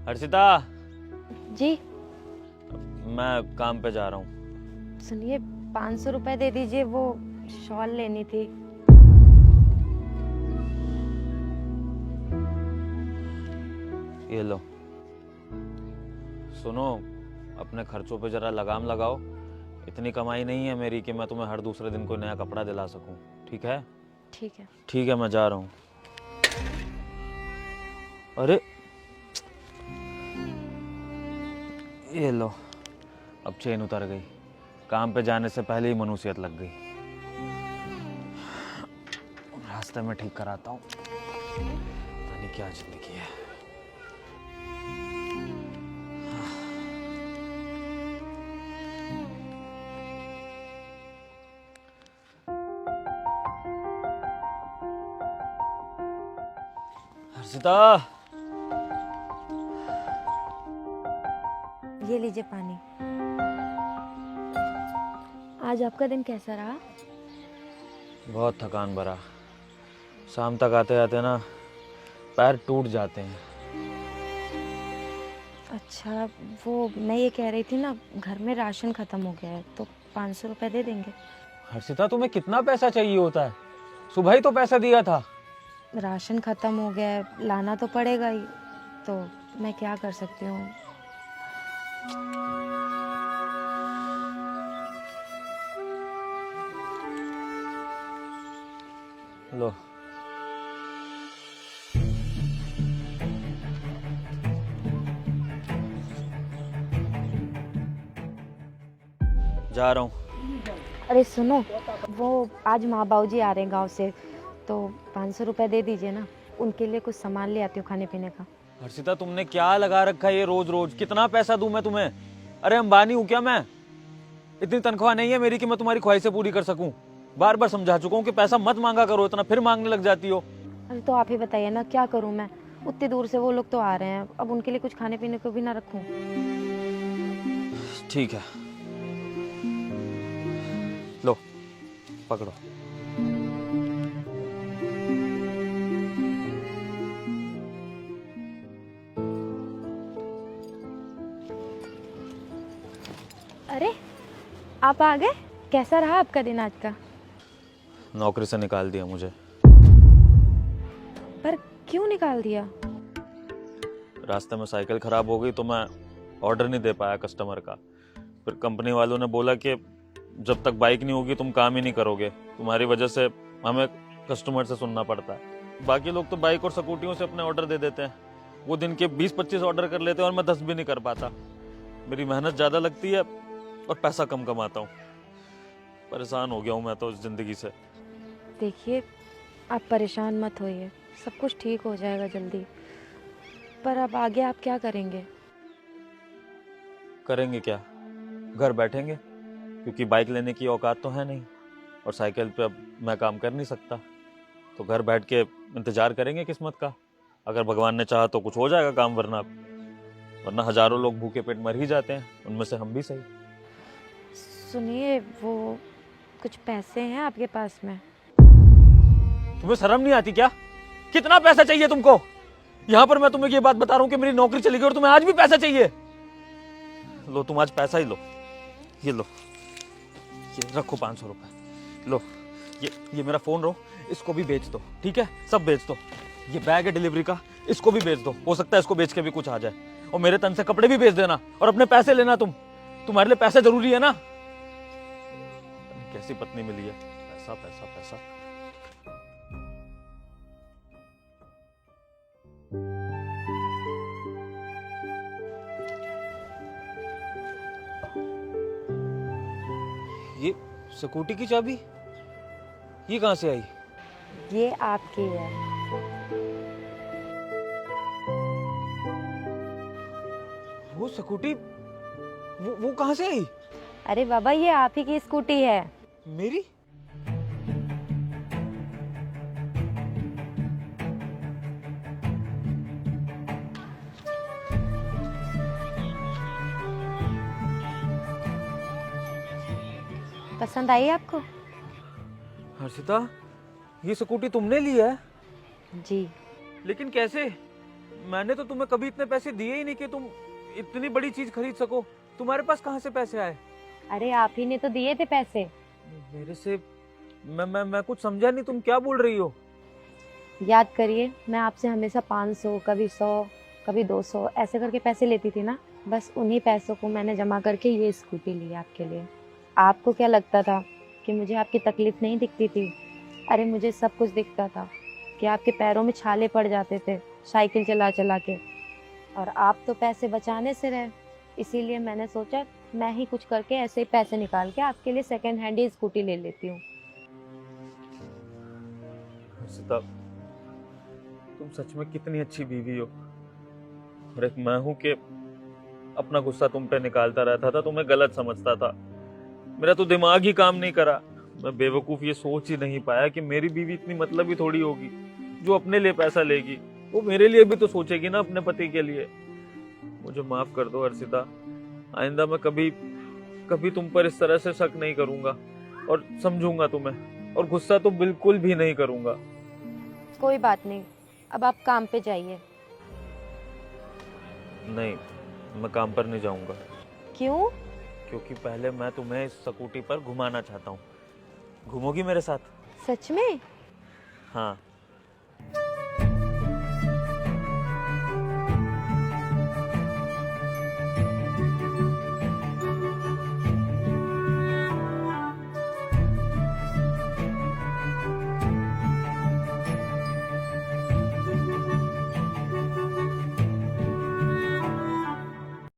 हर्षिता, जी मैं काम पे जा रहा हूँ। सुनिए, 500 रुपए दे दीजिए, वो शॉल लेनी थी। ये लो। सुनो, अपने खर्चों पे जरा लगाम लगाओ। इतनी कमाई नहीं है मेरी कि मैं तुम्हें हर दूसरे दिन कोई नया कपड़ा दिला सकूं। ठीक है? ठीक है। ठीक है, मैं जा रहा हूँ। अरे ये लो, अब चेन उतर गई। काम पे जाने से पहले ही मनुष्यत लग गई। रास्ते में ठीक कराता हूँ। पता नहीं क्या जिंदगी है। हर्षिता, ये लीजिए पानी। आज आपका दिन कैसा रहा? बहुत थकान भरा। शाम तक आते आते ना पैर टूट जाते हैं। अच्छा, वो मैं ये कह रही थी ना, घर में राशन खत्म हो गया है, तो 500 रुपए दे देंगे? हर्षिता, तुम्हें कितना पैसा चाहिए होता है? सुबह ही तो पैसा दिया था। राशन खत्म हो गया है, लाना तो पड़ेगा ही, तो मैं क्या कर सकती हूँ? लो। जा रहा हूँ। अरे सुनो, वो आज माँ बाबूजी आ रहे हैं गांव से, तो 500 रुपए दे दीजिए ना, उनके लिए कुछ सामान ले आती हूँ खाने पीने का। हर्षिता, तुमने क्या लगा रखा है ये रोज रोज? कितना पैसा दूं मैं तुम्हें? अरे अंबानी हूं क्या मैं? इतनी तनख्वाह नहीं है मेरी कि मैं तुम्हारी ख्वाहिशें पूरी कर सकूं। बार बार समझा चुका हूं कि पैसा मत मांगा करो इतना, फिर मांगने लग जाती हो। अरे तो आप ही बताइए ना, क्या करूँ मैं? उतनी दूर से वो लोग तो आ रहे हैं, अब उनके लिए कुछ खाने पीने को भी ना रखूं? ठीक है, लो पकड़ो। अरे आप आ गए? कैसा रहा आपका दिन आज का? नौकरी से निकाल दिया मुझे। पर क्यों निकाल दिया? रास्ते में साइकिल खराब हो गई तो मैं ऑर्डर नहीं दे पाया कस्टमर का। फिर कंपनी वालों ने बोला कि जब तक बाइक नहीं होगी तुम काम ही नहीं करोगे, तुम्हारी वजह से हमें कस्टमर से सुनना पड़ता है। बाकी लोग तो बाइक और स्कूटियों से अपने ऑर्डर दे देते हैं। वो दिन के 20-25 ऑर्डर कर लेते हैं और मैं 10 भी नहीं कर पाता। मेरी मेहनत ज़्यादा लगती है और पैसा कम कमाता हूँ। परेशान हो गया हूँ मैं तो इस जिंदगी से। देखिए, आप परेशान मत होइए, सब कुछ ठीक हो जाएगा जल्दी। पर अब आगे आप क्या करेंगे? करेंगे क्या? घर बैठेंगे, क्योंकि बाइक लेने की औकात तो है नहीं और साइकिल पे अब मैं काम कर नहीं सकता। तो घर बैठ के इंतजार करेंगे किस्मत का। अगर भगवान ने चाहा तो कुछ हो जाएगा काम, वरना हजारों लोग भूखे पेट मर ही जाते हैं, उनमें से हम भी सही। सुनिए, वो कुछ पैसे हैं आपके पास में? तुम्हें शर्म नहीं आती क्या? कितना पैसा चाहिए तुमको? यहाँ पर मैं तुम्हें ये बात बता रहा हूँ कि मेरी नौकरी चली गई और तुम्हें आज भी पैसा चाहिए। लो, तुम आज पैसा ही लो। ये लो, ये रखो 500 रुपए। लो, ये मेरा फोन रो, इसको भी बेच दो। ठीक है, सब बेच दो। ये बैग है डिलीवरी का, इसको भी बेच दो। हो सकता है इसको बेच के भी कुछ आ जाए। और मेरे तन से कपड़े भी बेच देना और अपने पैसे लेना। तुम्हारे लिए पैसे जरूरी है ना? कैसी पत्नी मिली है, पैसा पैसा पैसा। ये स्कूटी की चाबी ये कहां से आई? ये आपकी है। वो स्कूटी वो कहां से आई? अरे बाबा, ये आप ही की स्कूटी है। मेरी? पसंद आई आपको? हर्षिता, ये स्कूटी तुमने ली है? जी। लेकिन कैसे? मैंने तो तुम्हें कभी इतने पैसे दिए ही नहीं कि तुम इतनी बड़ी चीज खरीद सको। तुम्हारे पास कहाँ से पैसे आए? अरे आप ही ने तो दिए थे पैसे। मेरे से मैं कुछ समझा नहीं, तुम क्या बोल रही हो? याद करिए, मैं आपसे हमेशा 500, कभी 100, कभी 200 ऐसे करके पैसे लेती थी ना। बस उन्हीं पैसों को मैंने जमा करके ये स्कूटी ली आपके लिए। आपको क्या लगता था कि मुझे आपकी तकलीफ नहीं दिखती थी? अरे मुझे सब कुछ दिखता था कि आपके पैरों में छाले पड़ जाते थे साइकिल चला चला के। और आप तो पैसे बचाने से रहे, इसीलिए मैंने सोचा मैं ही कुछ करके ऐसे ही पैसे निकाल के आपके लिए सेकंड हैंड ही स्कूटी ले लेती हूँ। हर्षिता, तुम सच में कितनी अच्छी बीवी हो। और एक मैं हूं कि अपना गुस्सा तुम पे निकालता रहता था, तुम्हें गलत समझता था। मेरा तो दिमाग ही काम नहीं करा। मैं बेवकूफ ये सोच ही नहीं पाया कि मेरी बीवी इतनी मतलबी थोड़ी होगी जो अपने लिए पैसा लेगी। वो मेरे लिए भी तो सोचेगी ना, अपने पति के लिए। मुझे माफ कर दो हर्षिता, आइंदा मैं कभी तुम पर इस तरह से शक नहीं करूंगा और समझूंगा तुम्हें, और गुस्सा तो बिल्कुल भी नहीं करूंगा। कोई बात नहीं, अब आप काम पे जाइए। नहीं, मैं काम पर नहीं जाऊंगा। क्यों? क्योंकि पहले मैं तुम्हें इस स्कूटी पर घुमाना चाहता हूँ। घूमोगी मेरे साथ? सच में? हाँ।